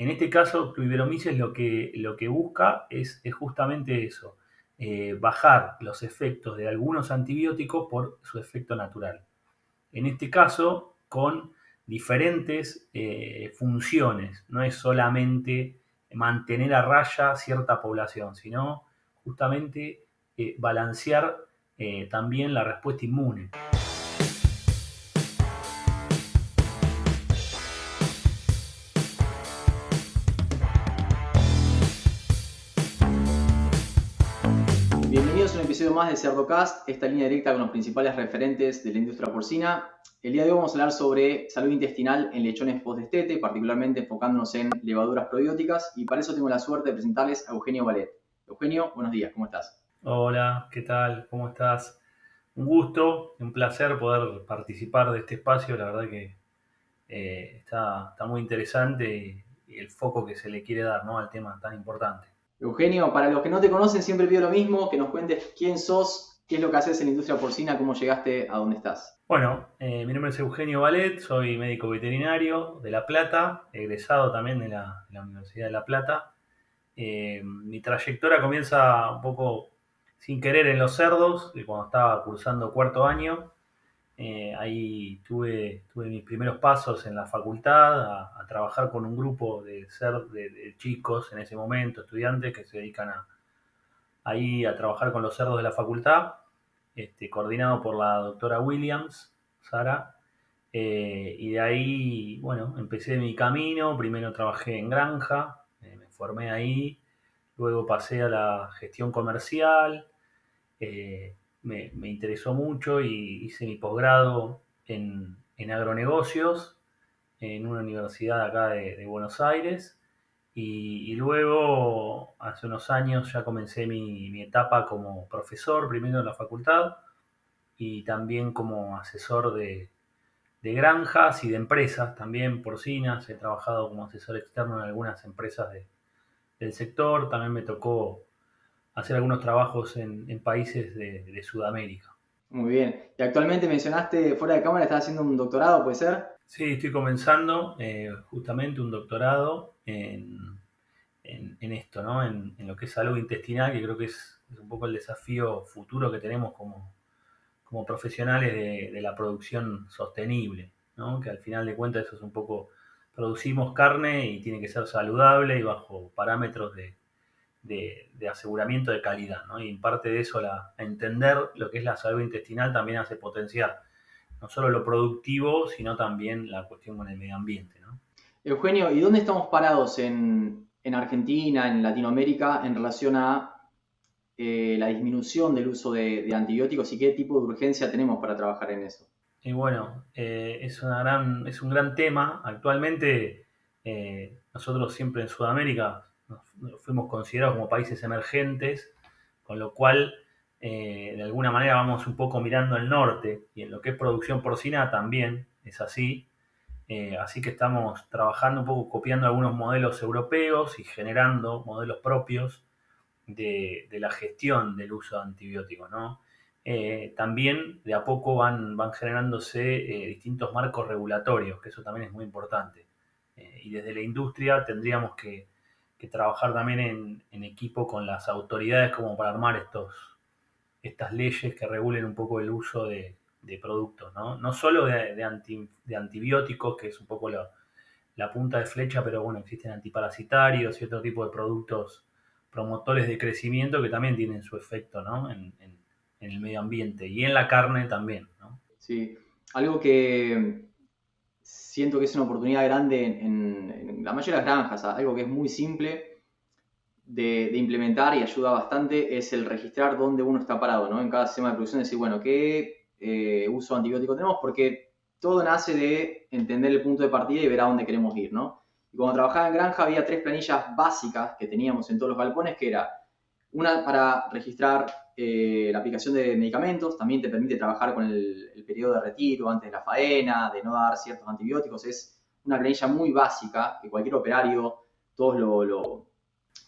en este caso, Fluiveromyces lo que busca es justamente eso, bajar los efectos de algunos antibióticos por su efecto natural. En este caso, con diferentes funciones. No es solamente mantener a raya cierta población, sino justamente balancear también la respuesta inmune. Bienvenidos a un episodio más de CerdoCast, esta línea directa con los principales referentes de la industria porcina. El día de hoy vamos a hablar sobre salud intestinal en lechones post-destete, particularmente enfocándonos en levaduras probióticas, y para eso tengo la suerte de presentarles a Eugenio Vallet. Eugenio, buenos días, ¿cómo estás? Hola, ¿qué tal? ¿Cómo estás? Un gusto, un placer poder participar de este espacio. La verdad que está muy interesante y el foco que se le quiere dar, ¿no?, al tema tan importante. Eugenio, para los que no te conocen, siempre pido lo mismo, que nos cuentes quién sos, qué es lo que haces en la industria porcina, cómo llegaste a donde estás. Bueno, mi nombre es Eugenio Vallet, soy médico veterinario de La Plata, egresado también de la Universidad de La Plata. Mi trayectoria comienza un poco sin querer en los cerdos, cuando estaba cursando cuarto año. Ahí tuve mis primeros pasos en la facultad, a trabajar con un grupo de chicos en ese momento, estudiantes que se dedican ahí a trabajar con los cerdos de la facultad, coordinado por la doctora Williams, Sara. Y de ahí, bueno, empecé mi camino. Primero trabajé en granja, me formé ahí, luego pasé a la gestión comercial. Me interesó mucho y hice mi posgrado en agronegocios en una universidad acá de Buenos Aires. Y luego, hace unos años, ya comencé mi etapa como profesor, primero en la facultad y también como asesor de granjas y de empresas, también porcinas. He trabajado como asesor externo en algunas empresas del sector. También me tocó hacer algunos trabajos en países de Sudamérica. Muy bien. Y actualmente mencionaste, fuera de cámara, estás haciendo un doctorado, ¿puede ser? Sí, estoy comenzando justamente un doctorado en esto, ¿no? En lo que es salud intestinal, que creo que es un poco el desafío futuro que tenemos como profesionales de la producción sostenible, ¿no? Que al final de cuentas eso es un poco, producimos carne y tiene que ser saludable y bajo parámetros de aseguramiento de calidad, ¿no? Y en parte de eso, entender lo que es la salud intestinal también hace potenciar no solo lo productivo, sino también la cuestión con el medio ambiente, ¿no? Eugenio, ¿y dónde estamos parados en Argentina, en Latinoamérica, en relación a la disminución del uso de antibióticos y qué tipo de urgencia tenemos para trabajar en eso? Y bueno, es un gran tema. Actualmente, nosotros siempre en Sudamérica nos fuimos considerados como países emergentes, con lo cual, de alguna manera, vamos un poco mirando al norte, y en lo que es producción porcina también es así. Así que estamos trabajando un poco, copiando algunos modelos europeos y generando modelos propios de la gestión del uso de antibióticos, ¿no? También de a poco van generándose distintos marcos regulatorios, que eso también es muy importante. Y desde la industria tendríamos que trabajar también en equipo con las autoridades como para armar estas leyes que regulen un poco el uso de productos, ¿no? No solo de antibióticos, que es un poco la punta de flecha, pero bueno, existen antiparasitarios y otro tipo de productos promotores de crecimiento que también tienen su efecto, ¿no?, en el medio ambiente y en la carne también, ¿no? Sí, algo que siento que es una oportunidad grande en la mayoría de las granjas, algo que es muy simple de implementar y ayuda bastante, es el registrar dónde uno está parado, ¿no? En cada sistema de producción, decir, bueno, qué uso antibiótico tenemos, porque todo nace de entender el punto de partida y ver a dónde queremos ir, ¿no? Y cuando trabajaba en granja había 3 planillas básicas que teníamos en todos los galpones, que era una para registrar la aplicación de medicamentos, también te permite trabajar con el periodo de retiro antes de la faena, de no dar ciertos antibióticos. Es una planilla muy básica que cualquier operario, todos lo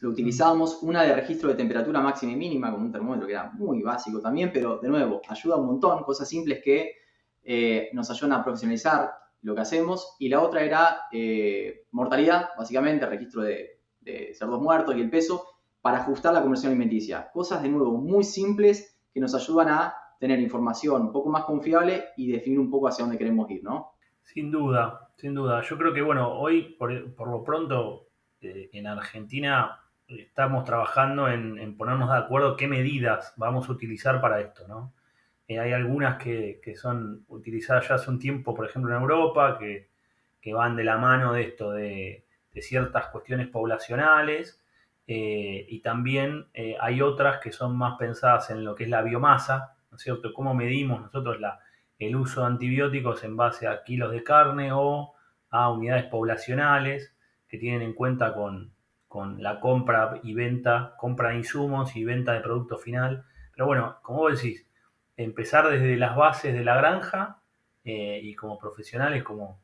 utilizábamos. Una de registro de temperatura máxima y mínima, como un termómetro, que era muy básico también, pero de nuevo, ayuda un montón. Cosas simples que nos ayudan a profesionalizar lo que hacemos, y la otra era mortalidad, básicamente, registro de cerdos muertos y el peso, para ajustar la conversión alimenticia. Cosas, de nuevo, muy simples que nos ayudan a tener información un poco más confiable y definir un poco hacia dónde queremos ir, ¿no? Sin duda, sin duda. Yo creo que, bueno, hoy por lo pronto en Argentina estamos trabajando en ponernos de acuerdo qué medidas vamos a utilizar para esto, ¿no? Hay algunas que son utilizadas ya hace un tiempo, por ejemplo, en Europa, que van de la mano de esto, de ciertas cuestiones poblacionales, y también hay otras que son más pensadas en lo que es la biomasa, ¿no es cierto? ¿Cómo medimos nosotros el uso de antibióticos en base a kilos de carne o a unidades poblacionales que tienen en cuenta con la compra y venta, compra de insumos y venta de producto final? Pero bueno, como vos decís, empezar desde las bases de la granja, y como profesionales, como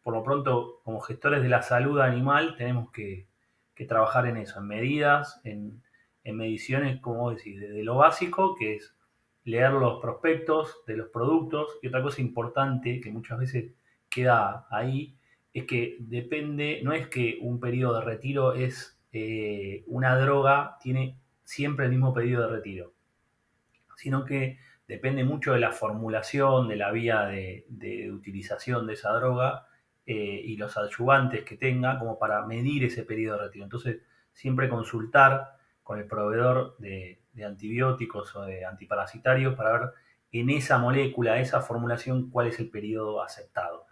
por lo pronto como gestores de la salud animal, tenemos que trabajar en eso, en medidas, en mediciones, como vos decís, desde lo básico, que es leer los prospectos de los productos. Y otra cosa importante que muchas veces queda ahí es que depende, no es que un periodo de retiro es una droga, tiene siempre el mismo periodo de retiro, sino que depende mucho de la formulación, de la vía de utilización de esa droga, y los adyuvantes que tenga como para medir ese periodo de retiro. Entonces, siempre consultar con el proveedor de antibióticos o de antiparasitarios para ver en esa molécula, esa formulación, cuál es el periodo aceptado.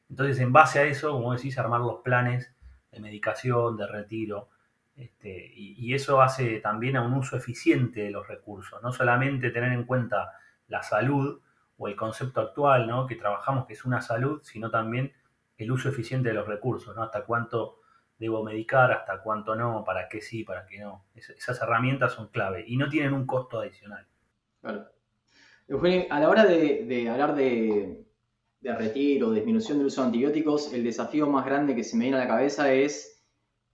Entonces, en base a eso, como decís, armar los planes de medicación, de retiro, y eso hace también a un uso eficiente de los recursos, no solamente tener en cuenta la salud o el concepto actual, ¿no?, que trabajamos, que es una salud, sino también el uso eficiente de los recursos, ¿no? Hasta cuánto debo medicar, hasta cuánto no, para qué sí, para qué no. Esas herramientas son clave y no tienen un costo adicional. Claro. Eugenio, a la hora de hablar de retiro, disminución del uso de antibióticos, el desafío más grande que se me viene a la cabeza es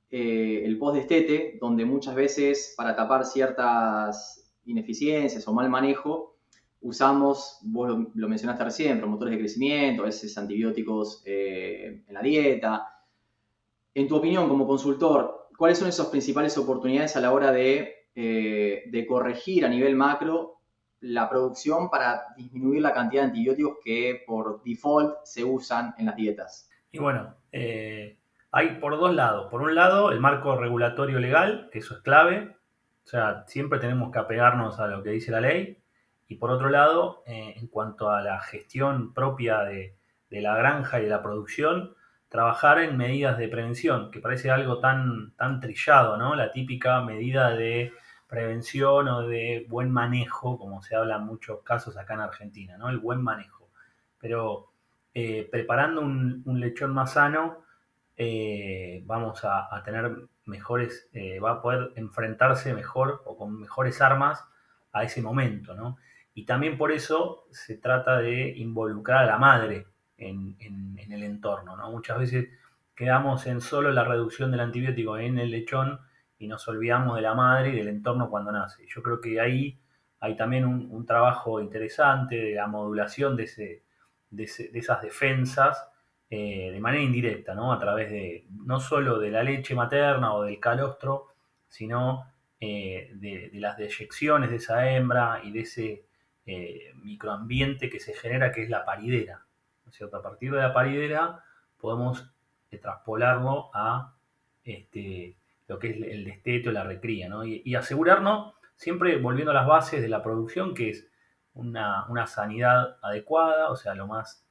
el post-destete, donde muchas veces para tapar ciertas ineficiencias o mal manejo, usamos, vos lo mencionaste recién, promotores de crecimiento, a veces antibióticos en la dieta. En tu opinión, como consultor, ¿cuáles son esas principales oportunidades a la hora de corregir a nivel macro la producción para disminuir la cantidad de antibióticos que por default se usan en las dietas? Y bueno, hay por dos lados. Por un lado, el marco regulatorio legal, que eso es clave. O sea, siempre tenemos que apegarnos a lo que dice la ley. Y por otro lado, en cuanto a la gestión propia de la granja y de la producción, trabajar en medidas de prevención, que parece algo tan trillado, ¿no? La típica medida de prevención o de buen manejo, como se habla en muchos casos acá en Argentina, ¿no? El buen manejo. Pero preparando un lechón más sano, vamos a tener mejores, va a poder enfrentarse mejor o con mejores armas a ese momento, ¿no? Y también por eso se trata de involucrar a la madre en el entorno, ¿no? Muchas veces quedamos en solo la reducción del antibiótico en el lechón y nos olvidamos de la madre y del entorno cuando nace. Yo creo que ahí hay también un trabajo interesante de la modulación de esas defensas, de manera indirecta, ¿no? A través de no solo de la leche materna o del calostro, sino de las deyecciones de esa hembra y de ese microambiente que se genera, que es la paridera, ¿no es cierto? A partir de la paridera podemos traspolarlo a lo que es el destete o la recría, ¿no? Y asegurarnos, siempre volviendo a las bases de la producción, que es una sanidad adecuada, o sea, lo más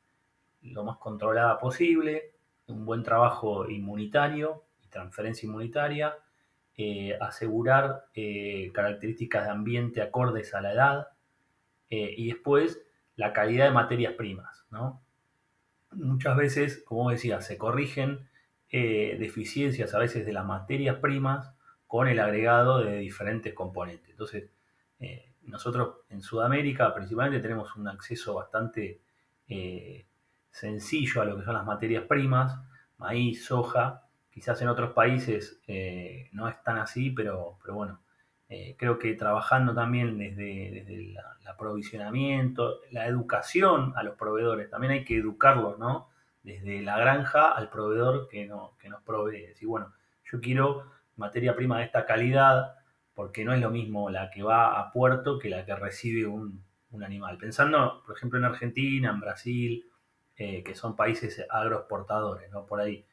controlada posible, un buen trabajo inmunitario y transferencia inmunitaria, asegurar características de ambiente acordes a la edad, y después la calidad de materias primas, ¿no? Muchas veces, como decía, se corrigen deficiencias a veces de las materias primas con el agregado de diferentes componentes. Entonces, nosotros en Sudamérica principalmente tenemos un acceso bastante eh, sencillo a lo que son las materias primas, maíz, soja. Quizás en otros países no es tan así, pero bueno, creo que trabajando también desde el aprovisionamiento, la educación a los proveedores, también hay que educarlos, ¿no? desde la granja al proveedor que nos provee. Decir, bueno, yo quiero materia prima de esta calidad porque no es lo mismo la que va a puerto que la que recibe un animal. Pensando, por ejemplo, en Argentina, en Brasil, que son países agroexportadores, ¿no? Por ahí,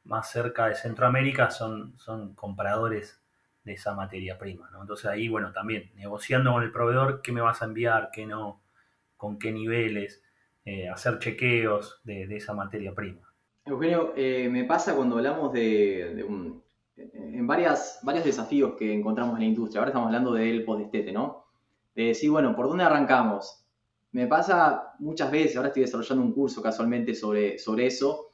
más cerca de Centroamérica, son compradores de esa materia prima, ¿no? Entonces ahí, bueno, también negociando con el proveedor qué me vas a enviar, qué no, con qué niveles, hacer chequeos de esa materia prima. Eugenio, me pasa cuando hablamos en varios desafíos que encontramos en la industria. Ahora estamos hablando del post-destete, ¿no? De decir, bueno, ¿por dónde arrancamos? Me pasa muchas veces, ahora estoy desarrollando un curso casualmente sobre eso,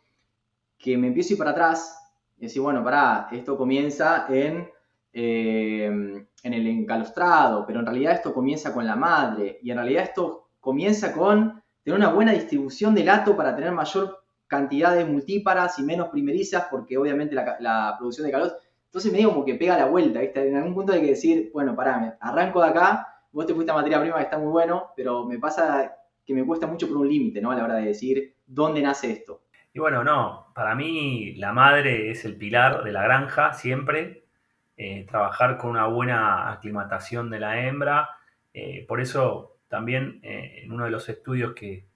que me empiezo a ir para atrás y decir, bueno, pará, esto comienza en el encalostrado, pero en realidad esto comienza con la madre y en realidad esto comienza con tener una buena distribución del hato para tener mayor cantidad de multíparas y menos primerizas, porque obviamente la producción de calor. Entonces medio como que pega la vuelta, ¿viste? En algún punto hay que decir, bueno, pará, arranco de acá, vos te fuiste a materia prima que está muy bueno, pero me pasa que me cuesta mucho por un límite, ¿no? A la hora de decir dónde nace esto. Y bueno, no, para mí la madre es el pilar de la granja siempre, trabajar con una buena aclimatación de la hembra, por eso también en uno de los estudios que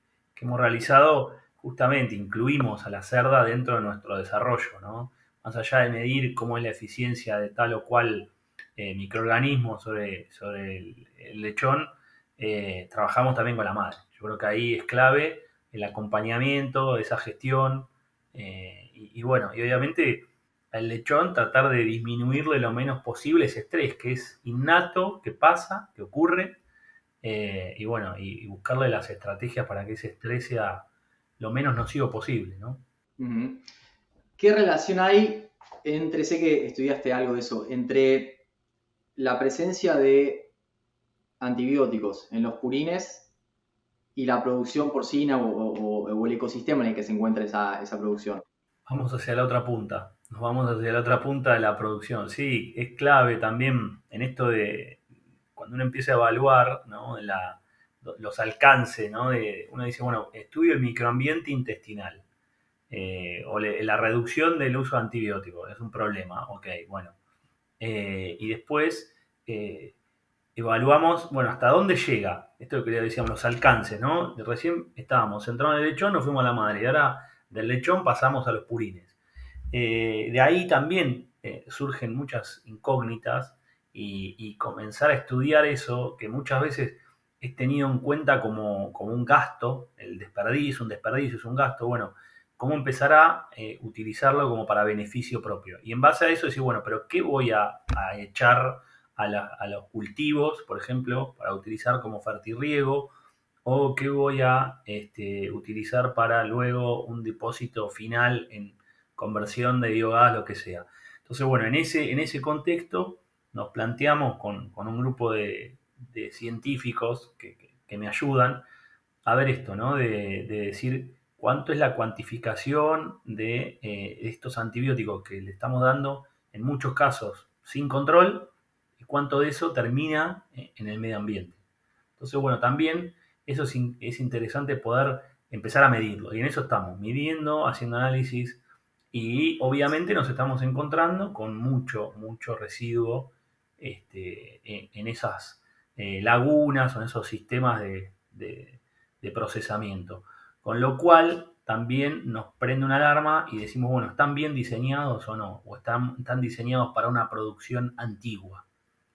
hemos realizado, justamente incluimos a la cerda dentro de nuestro desarrollo, ¿no? Más allá de medir cómo es la eficiencia de tal o cual microorganismo sobre el lechón, trabajamos también con la madre. Yo creo que ahí es clave el acompañamiento, esa gestión, y bueno, y obviamente al lechón tratar de disminuirle lo menos posible ese estrés, que es innato, que pasa, que ocurre, y bueno, y buscarle las estrategias para que ese estrés sea lo menos nocivo posible, ¿no? Uh-huh. ¿Qué relación hay entre, sé que estudiaste algo de eso, entre la presencia de antibióticos en los purines y la producción porcina o el ecosistema en el que se encuentra esa producción? Vamos hacia la otra punta, nos vamos hacia la otra punta de la producción. Sí, es clave también en esto de cuando uno empieza a evaluar, ¿no? Los alcances, ¿no? Uno dice, bueno, estudio el microambiente intestinal, la reducción del uso de antibióticos, es un problema, ok, bueno. Y después evaluamos, bueno, hasta dónde llega, esto es lo que decíamos, los alcances, ¿no? Recién estábamos centrados en el lechón, nos fuimos a la madre, y ahora del lechón pasamos a los purines. De ahí también surgen muchas incógnitas y comenzar a estudiar eso, que muchas veces es tenido en cuenta como un gasto, el desperdicio es un gasto, bueno, cómo empezar a utilizarlo como para beneficio propio. Y en base a eso decir, bueno, pero ¿qué voy a echar a los cultivos, por ejemplo, para utilizar como fertirriego? ¿O qué voy a utilizar para luego un depósito final en conversión de biogás, lo que sea? Entonces, bueno, en ese contexto nos planteamos con un grupo de científicos que me ayudan a ver esto, ¿no? De decir cuánto es la cuantificación de estos antibióticos que le estamos dando, en muchos casos sin control, y cuánto de eso termina en el medio ambiente. Entonces, bueno, también eso es interesante poder empezar a medirlo. Y en eso estamos, midiendo, haciendo análisis, y obviamente nos estamos encontrando con mucho residuo en esas lagunas o en esos sistemas de procesamiento. Con lo cual también nos prende una alarma y decimos, bueno, ¿están bien diseñados o no? ¿O están diseñados para una producción antigua?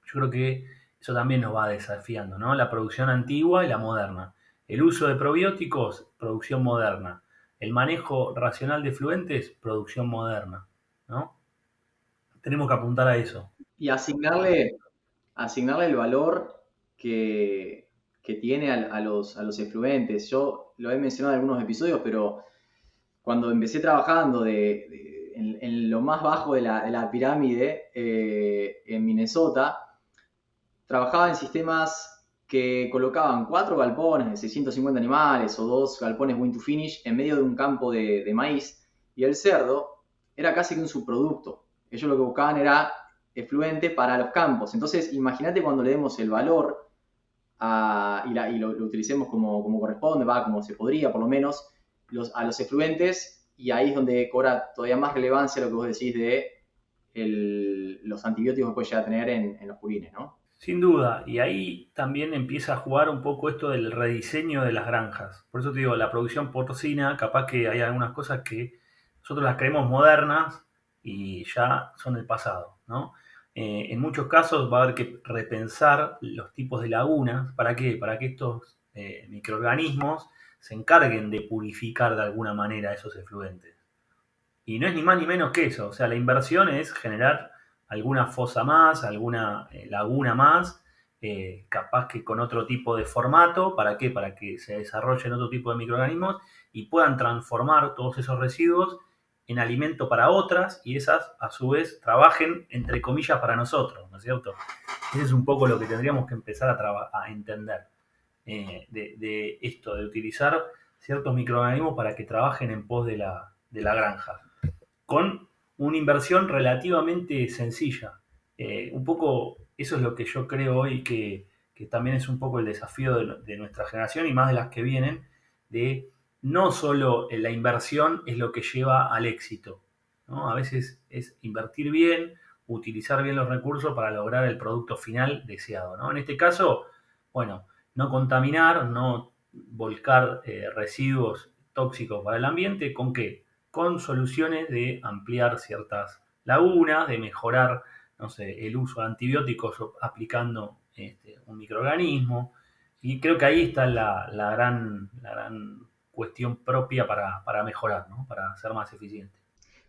Yo creo que eso también nos va desafiando, ¿no? La producción antigua y la moderna. El uso de probióticos, producción moderna. El manejo racional de fluentes, producción moderna, ¿no? Tenemos que apuntar a eso. Y asignarle el valor que tiene a los efluentes. Yo lo he mencionado en algunos episodios, pero cuando empecé trabajando en lo más bajo de la pirámide en Minnesota, trabajaba en sistemas que colocaban 4 galpones de 650 animales o 2 galpones win to finish en medio de un campo de maíz, y el cerdo era casi que un subproducto. Ellos lo que buscaban era efluente para los campos. Entonces, imagínate cuando le demos el valor y lo utilicemos como corresponde, como se podría por lo menos, a los efluentes, y ahí es donde cobra todavía más relevancia lo que vos decís de los antibióticos que puede llegar a tener en los purines, ¿no? Sin duda, y ahí también empieza a jugar un poco esto del rediseño de las granjas. Por eso te digo, la producción porcina, capaz que hay algunas cosas que nosotros las creemos modernas y ya son el pasado, ¿no? En muchos casos va a haber que repensar los tipos de lagunas. ¿Para qué? Para que estos microorganismos se encarguen de purificar de alguna manera esos efluentes. Y no es ni más ni menos que eso. O sea, la inversión es generar alguna fosa más, alguna laguna más, capaz que con otro tipo de formato. ¿Para qué? Para que se desarrollen otro tipo de microorganismos y puedan transformar todos esos residuos en alimento para otras y esas a su vez trabajen entre comillas para nosotros, ¿no es cierto? Ese es un poco lo que tendríamos que empezar a entender de esto, de utilizar ciertos microorganismos para que trabajen en pos de la granja con una inversión relativamente sencilla. Un poco eso es lo que yo creo hoy que también es un poco el desafío de nuestra generación y más de las que vienen, de no solo la inversión es lo que lleva al éxito, ¿no? A veces es invertir bien, utilizar bien los recursos para lograr el producto final deseado, ¿no? En este caso, bueno, no contaminar, no volcar residuos tóxicos para el ambiente, ¿con qué? Con soluciones de ampliar ciertas lagunas, de mejorar, no sé, el uso de antibióticos aplicando un microorganismo. Y creo que ahí está la gran cuestión propia para mejorar, ¿no? Para ser más eficiente.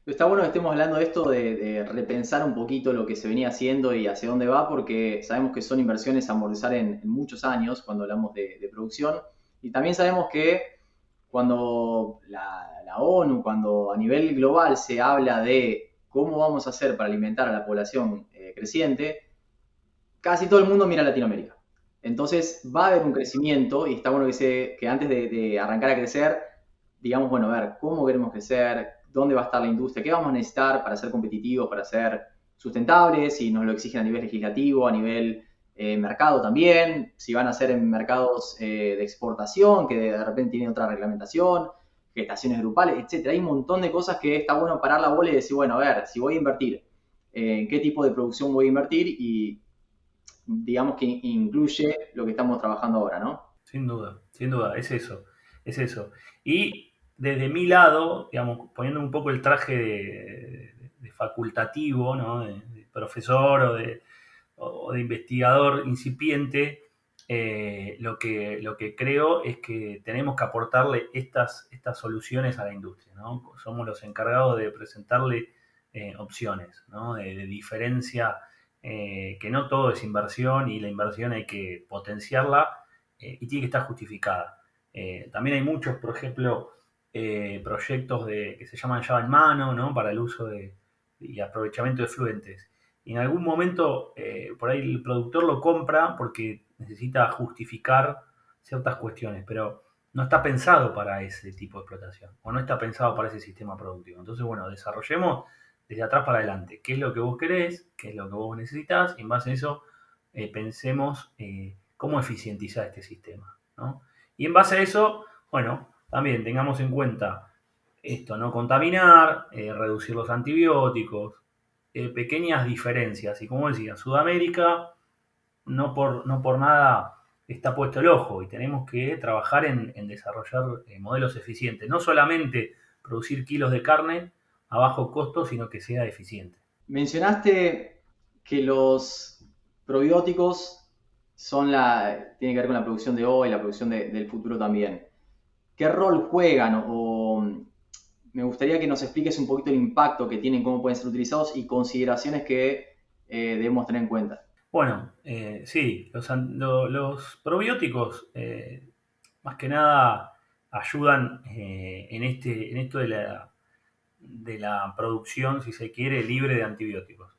Está bueno que estemos hablando de esto, de repensar un poquito lo que se venía haciendo y hacia dónde va, porque sabemos que son inversiones a amortizar en muchos años cuando hablamos de producción. Y también sabemos que cuando la ONU, cuando a nivel global se habla de cómo vamos a hacer para alimentar a la población creciente, casi todo el mundo mira a Latinoamérica. Entonces va a haber un crecimiento y está bueno que antes de arrancar a crecer, digamos, bueno, a ver, ¿cómo queremos crecer? ¿Dónde va a estar la industria? ¿Qué vamos a necesitar para ser competitivos, para ser sustentables? Si nos lo exigen a nivel legislativo, a nivel mercado también, si van a ser en mercados de exportación, que de repente tienen otra reglamentación, gestaciones grupales, etcétera. Hay un montón de cosas que está bueno parar la bola y decir, bueno, a ver, si voy a invertir, en qué tipo de producción voy a invertir y digamos que incluye lo que estamos trabajando ahora, ¿no? Sin duda, es eso, es eso. Y desde mi lado, digamos, poniendo un poco el traje de facultativo, ¿no? De profesor o de investigador incipiente, lo que creo es que tenemos que aportarle estas soluciones a la industria, ¿no? Somos los encargados de presentarle opciones, ¿no? De diferencia, que no todo es inversión y la inversión hay que potenciarla y tiene que estar justificada. También hay muchos, por ejemplo, proyectos que se llaman llave en mano, ¿no? Para el uso y aprovechamiento de fluentes. Y en algún momento, por ahí el productor lo compra porque necesita justificar ciertas cuestiones, pero no está pensado para ese tipo de explotación o no está pensado para ese sistema productivo. Entonces, bueno, desarrollemos desde atrás para adelante qué es lo que vos querés, qué es lo que vos necesitas, y en base a eso pensemos cómo eficientizar este sistema, ¿no? Y en base a eso, bueno, también tengamos en cuenta esto, no contaminar, reducir los antibióticos, pequeñas diferencias. Y como decía, Sudamérica no por nada está puesto el ojo y tenemos que trabajar en desarrollar modelos eficientes. No solamente producir kilos de carne a bajo costo, sino que sea eficiente. Mencionaste que los probióticos tienen que ver con la producción de hoy, la producción del futuro también. ¿Qué rol juegan? Me gustaría que nos expliques un poquito el impacto que tienen, cómo pueden ser utilizados y consideraciones que debemos tener en cuenta. Bueno, sí, los probióticos más que nada ayudan en esto de la producción, si se quiere, libre de antibióticos.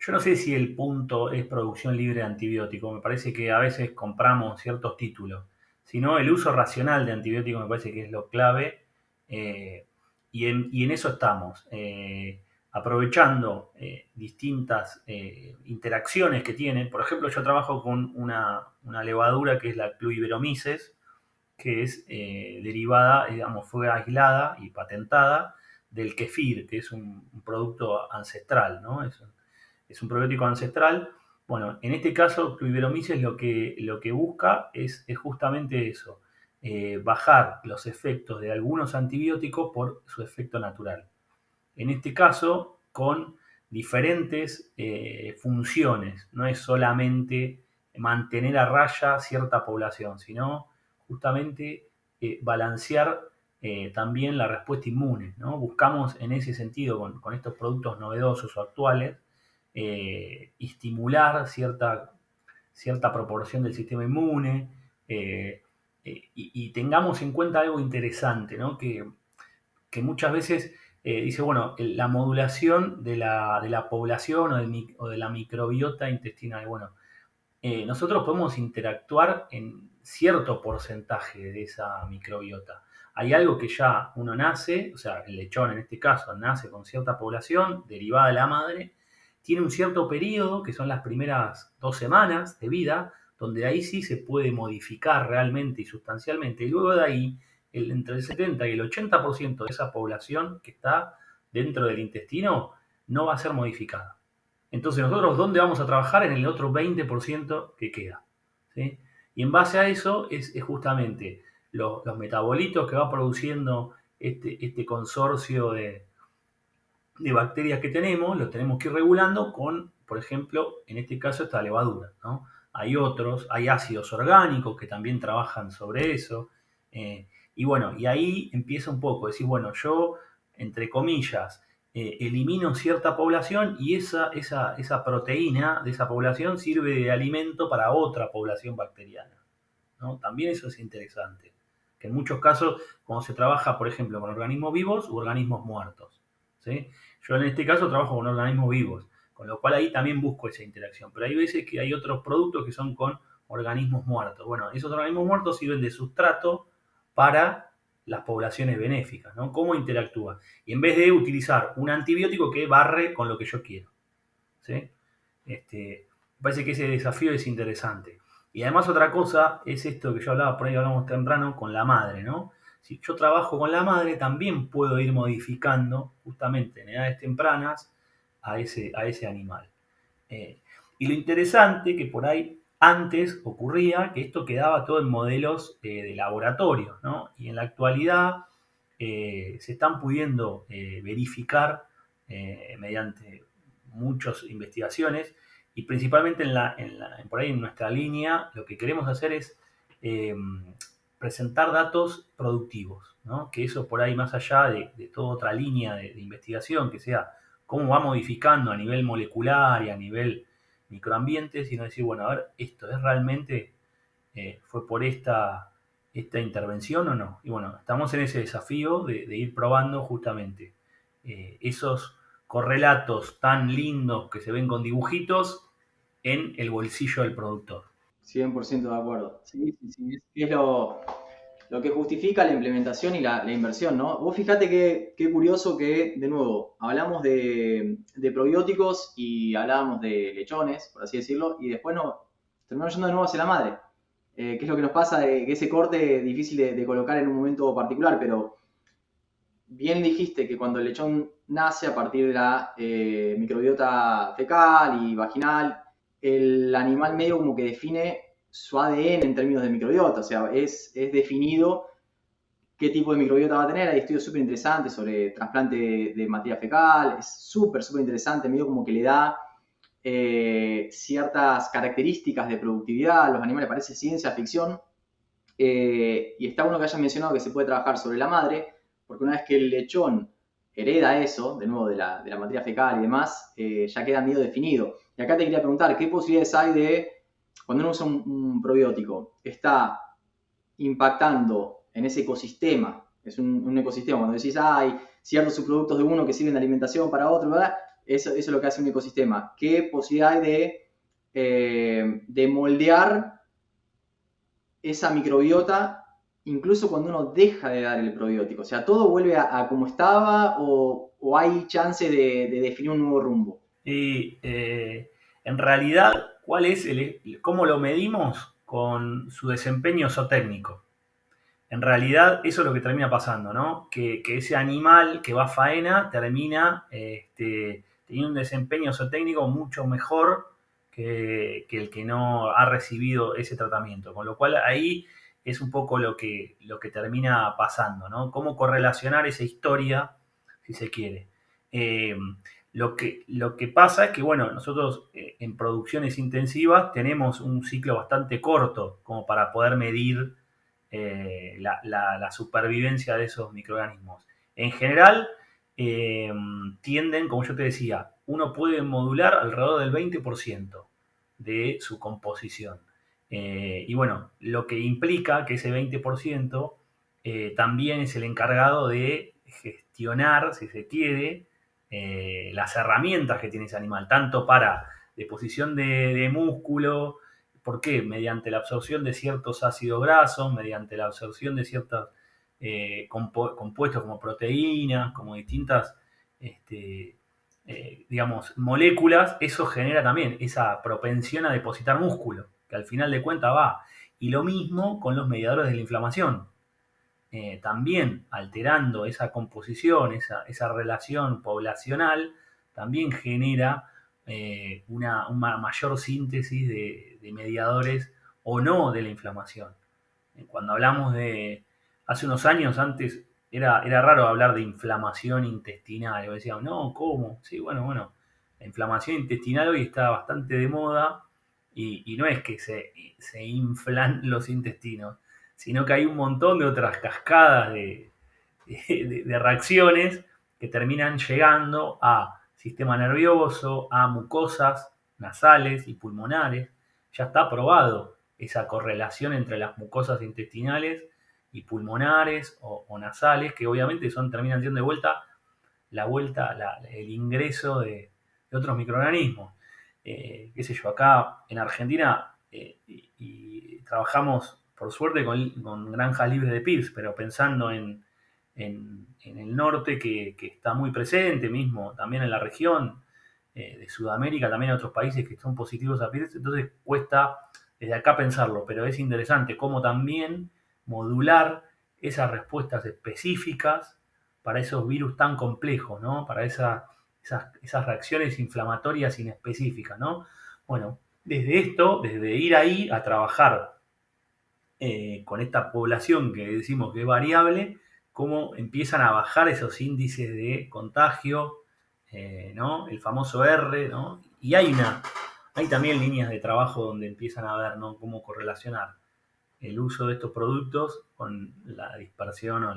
Yo no sé si el punto es producción libre de antibióticos, me parece que a veces compramos ciertos títulos, sino el uso racional de antibióticos me parece que es lo clave y en eso estamos, aprovechando distintas interacciones que tienen. Por ejemplo, yo trabajo con una levadura que es la Cluiberomyces, que es derivada, digamos, fue aislada y patentada del kefir, que es un producto ancestral, ¿no? Es un probiótico ancestral. Bueno, en este caso, Cluiberomyces lo que busca es justamente eso, bajar los efectos de algunos antibióticos por su efecto natural. En este caso, con diferentes funciones. No es solamente mantener a raya cierta población, sino justamente balancear también la respuesta inmune, ¿no? Buscamos en ese sentido, con estos productos novedosos o actuales, estimular cierta proporción del sistema inmune. Y tengamos en cuenta algo interesante, ¿no? Que muchas veces dice, bueno, la modulación de la población o de la microbiota intestinal. Bueno, nosotros podemos interactuar en cierto porcentaje de esa microbiota. Hay algo que ya uno nace, o sea, el lechón en este caso nace con cierta población derivada de la madre, tiene un cierto periodo, que son las primeras 2 semanas de vida, donde ahí sí se puede modificar realmente y sustancialmente, y luego de ahí, entre el 70 y el 80% de esa población que está dentro del intestino no va a ser modificada. Entonces, nosotros, ¿dónde vamos a trabajar? En el otro 20% que queda. ¿Sí? Y en base a eso es justamente los metabolitos que va produciendo este consorcio de bacterias que tenemos, los tenemos que ir regulando con, por ejemplo, en este caso, esta levadura, ¿no? Hay otros, hay ácidos orgánicos que también trabajan sobre eso. Y bueno, y ahí empieza un poco, decir, bueno, yo, entre comillas, elimino cierta población y esa proteína de esa población sirve de alimento para otra población bacteriana, ¿no? También eso es interesante, que en muchos casos, cuando se trabaja, por ejemplo, con organismos vivos u organismos muertos, ¿sí? Yo en este caso trabajo con organismos vivos, con lo cual ahí también busco esa interacción, pero hay veces que hay otros productos que son con organismos muertos. Bueno, esos organismos muertos sirven de sustrato para las poblaciones benéficas, ¿no? ¿Cómo interactúa? Y en vez de utilizar un antibiótico que barre con lo que yo quiero, ¿sí? Me parece que ese desafío es interesante. Y además otra cosa es esto que yo hablaba, por ahí hablamos temprano, con la madre, ¿no? Si yo trabajo con la madre, también puedo ir modificando justamente en edades tempranas a ese animal. Eh, y lo interesante que por ahí antes ocurría que esto quedaba todo en modelos de laboratorio, ¿no? Y en la actualidad se están pudiendo verificar mediante muchas investigaciones y principalmente por ahí en nuestra línea lo que queremos hacer es eh, presentar datos productivos, ¿no? Que eso por ahí más allá de toda otra línea de investigación que sea cómo va modificando a nivel molecular y a nivel microambiente, sino decir, bueno, a ver, esto es realmente, fue por esta intervención o no. Y bueno, estamos en ese desafío de ir probando justamente esos correlatos tan lindos que se ven con dibujitos en el bolsillo del productor. 100% de acuerdo. Sí, sí, sí. Es lo que justifica la implementación y la inversión, ¿no? Vos fíjate qué curioso que, de nuevo, hablamos de probióticos y hablábamos de lechones, por así decirlo, y después terminamos yendo de nuevo hacia la madre. ¿Qué es lo que nos pasa? Que ese corte es difícil de colocar en un momento particular, pero bien dijiste que cuando el lechón nace a partir de la microbiota fecal y vaginal, el animal medio como que define su ADN en términos de microbiota, o sea, es definido qué tipo de microbiota va a tener. Hay estudios súper interesantes sobre trasplante de materia fecal, es súper, súper interesante, medio como que le da ciertas características de productividad a los animales, parece ciencia ficción, y está bueno que hayan mencionado que se puede trabajar sobre la madre, porque una vez que el lechón hereda eso, de nuevo, de la materia fecal y demás, ya queda medio definido. Y acá te quería preguntar, ¿qué posibilidades hay de, cuando uno usa un probiótico, está impactando en ese ecosistema? Es un ecosistema, cuando decís, hay ciertos subproductos de uno que sirven de alimentación para otro, ¿verdad? Eso es lo que hace un ecosistema. ¿Qué posibilidad hay de moldear esa microbiota incluso cuando uno deja de dar el probiótico? O sea, ¿todo vuelve a como estaba o hay chance de definir un nuevo rumbo? Y en realidad, ¿cómo lo medimos? Con su desempeño zootécnico. en realidad eso es lo que termina pasando, ¿no? Que ese animal que va a faena termina teniendo un desempeño zootécnico mucho mejor que el que no ha recibido ese tratamiento. Con lo cual ahí es un poco lo que termina pasando, ¿no? Cómo correlacionar esa historia, si se quiere. Eh, lo que pasa es que, bueno, nosotros en producciones intensivas tenemos un ciclo bastante corto como para poder medir la supervivencia de esos microorganismos. En general, eh, tienden, como yo te decía, uno puede modular alrededor del 20% de su composición. Y bueno, lo que implica que ese 20% también es el encargado de gestionar, si se quiere, las herramientas que tiene ese animal, tanto para deposición de músculo. ¿Por qué? Mediante la absorción de ciertos ácidos grasos, mediante la absorción de ciertos compuestos como proteínas, como distintas, este, digamos, moléculas, eso genera también esa propensión a depositar músculo, que al final de cuentas va. Y lo mismo con los mediadores de la inflamación. También alterando esa composición, esa relación poblacional, también genera una mayor síntesis de mediadores o no de la inflamación. Cuando hablamos hace unos años antes, era raro hablar de inflamación intestinal. Y decíamos, no, ¿cómo? Sí, bueno, la inflamación intestinal hoy está bastante de moda y no es que se inflan los intestinos, sino que hay un montón de otras cascadas de reacciones que terminan llegando a sistema nervioso, a mucosas nasales y pulmonares. Ya está probado esa correlación entre las mucosas intestinales y pulmonares o nasales, que obviamente terminan siendo de vuelta el ingreso de otros microorganismos. Qué sé yo, acá en Argentina y trabajamos por suerte con granjas libres de PIRS, pero pensando en el norte que está muy presente mismo, también en la región de Sudamérica, también en otros países que son positivos a PIRS, entonces cuesta desde acá pensarlo, pero es interesante cómo también modular esas respuestas específicas para esos virus tan complejos, ¿no? Para esas reacciones inflamatorias inespecíficas, ¿no? Bueno, desde ir ahí a trabajar con esta población que decimos que es variable, cómo empiezan a bajar esos índices de contagio, ¿no? El famoso R, ¿no? Y hay también líneas de trabajo donde empiezan a ver, ¿no? Cómo correlacionar el uso de estos productos con la dispersión o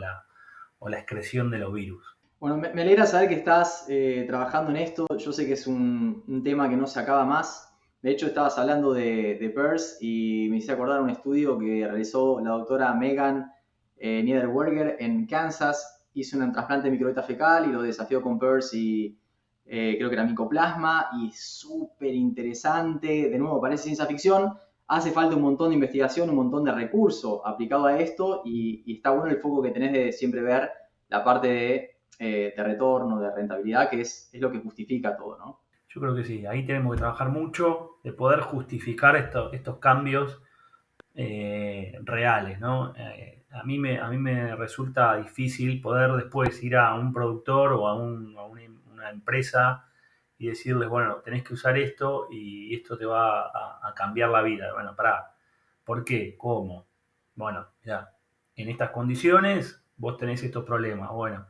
la excreción de los virus. Bueno, me alegra saber que estás trabajando en esto. Yo sé que es un tema que no se acaba más. De hecho, estabas hablando de PERS y me hice acordar un estudio que realizó la doctora Megan Niederberger en Kansas. Hizo un trasplante de microbiota fecal y lo desafió con PERS y creo que era micoplasma. Y súper interesante. De nuevo, parece ciencia ficción. Hace falta un montón de investigación, un montón de recursos aplicado a esto y está bueno el foco que tenés de siempre ver la parte de retorno, de rentabilidad, que es lo que justifica todo, ¿no? Yo creo que sí, ahí tenemos que trabajar mucho de poder justificar estos cambios reales, ¿no? A mí me resulta difícil poder después ir a un productor o a una empresa y decirles, bueno, tenés que usar esto y esto te va a cambiar la vida. Bueno, pará, ¿por qué? ¿Cómo? Bueno, ya, en estas condiciones vos tenés estos problemas. Bueno,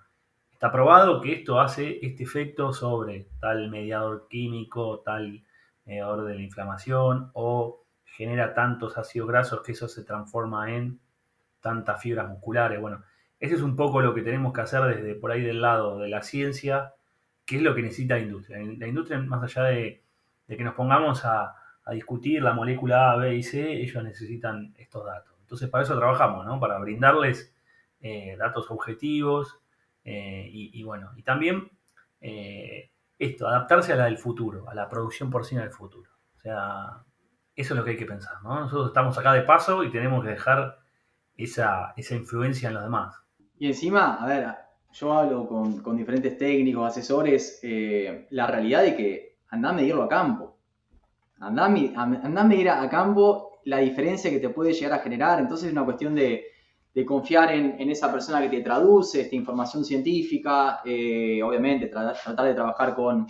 está probado que esto hace este efecto sobre tal mediador químico, tal mediador de la inflamación o genera tantos ácidos grasos que eso se transforma en tantas fibras musculares. Bueno, ese es un poco lo que tenemos que hacer desde por ahí del lado de la ciencia, que es lo que necesita la industria. La industria, más allá de que nos pongamos a discutir la molécula A, B y C, ellos necesitan estos datos. Entonces, para eso trabajamos, ¿no? Para brindarles datos objetivos y bueno, y también adaptarse a la del futuro, a la producción porcina del futuro. O sea, eso es lo que hay que pensar, ¿no? Nosotros estamos acá de paso y tenemos que dejar esa influencia en los demás. Y encima, a ver, yo hablo con diferentes técnicos, asesores, la realidad de que andá a medirlo a campo. Andá a medir a campo la diferencia que te puede llegar a generar. Entonces es una cuestión de de confiar en esa persona que te traduce esta información científica, obviamente tratar de trabajar con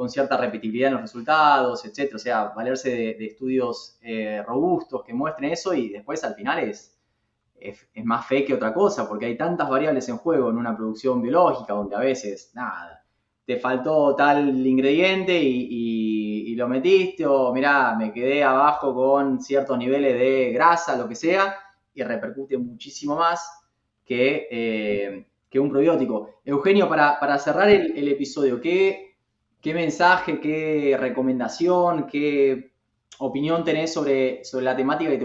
cierta repetibilidad en los resultados, etcétera. O sea, valerse de estudios robustos que muestren eso y después al final es más fe que otra cosa, porque hay tantas variables en juego en una producción biológica donde a veces, nada, te faltó tal ingrediente y lo metiste, o mirá, me quedé abajo con ciertos niveles de grasa, lo que sea, y repercute muchísimo más que un probiótico. Eugenio, para cerrar el episodio, ¿qué mensaje, qué recomendación, qué opinión tenés sobre la temática que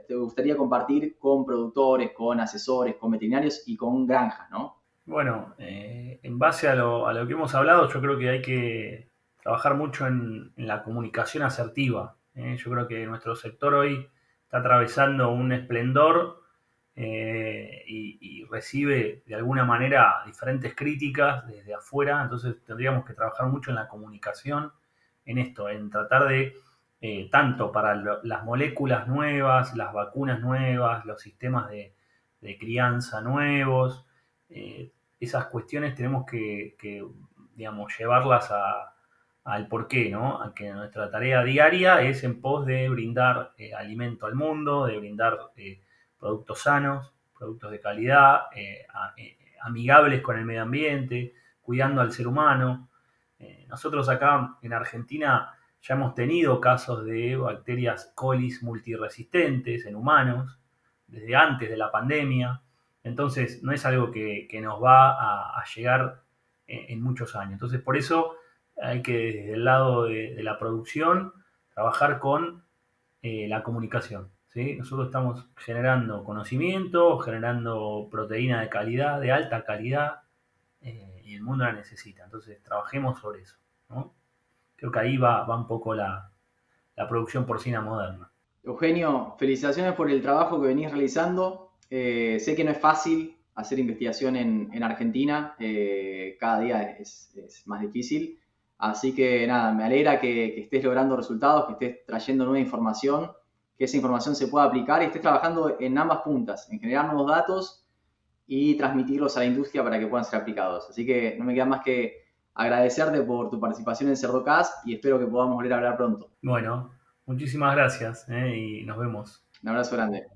te gustaría compartir con productores, con asesores, con veterinarios y con granjas, ¿no? Bueno, en base a lo que hemos hablado, yo creo que hay que trabajar mucho en la comunicación asertiva. Yo creo que nuestro sector hoy está atravesando un esplendor y recibe de alguna manera diferentes críticas desde afuera, entonces tendríamos que trabajar mucho en la comunicación, en esto, en tratar de, tanto para las moléculas nuevas, las vacunas nuevas, los sistemas de crianza nuevos, eh, esas cuestiones tenemos que, digamos, llevarlas al porqué, ¿no? A que nuestra tarea diaria es en pos de brindar alimento al mundo, de brindar productos sanos, productos de calidad, amigables con el medio ambiente, cuidando al ser humano. Nosotros acá en Argentina ya hemos tenido casos de bacterias colis multiresistentes en humanos desde antes de la pandemia. Entonces, no es algo que nos va a llegar en muchos años. Entonces, por eso hay que, desde el lado de la producción, trabajar con la comunicación. ¿Sí? Nosotros estamos generando conocimiento, generando proteína de calidad, de alta calidad, y el mundo la necesita. Entonces, trabajemos sobre eso, ¿no? Creo que ahí va un poco la producción porcina moderna. Eugenio, felicitaciones por el trabajo que venís realizando. Sé que no es fácil hacer investigación en Argentina, cada día es más difícil. Así que nada, me alegra que estés logrando resultados, que estés trayendo nueva información, que esa información se pueda aplicar y estés trabajando en ambas puntas, en generar nuevos datos y transmitirlos a la industria para que puedan ser aplicados. Así que no me queda más que agradecerte por tu participación en Cerdocast y espero que podamos volver a hablar pronto. Bueno, muchísimas gracias, y nos vemos. Un abrazo grande.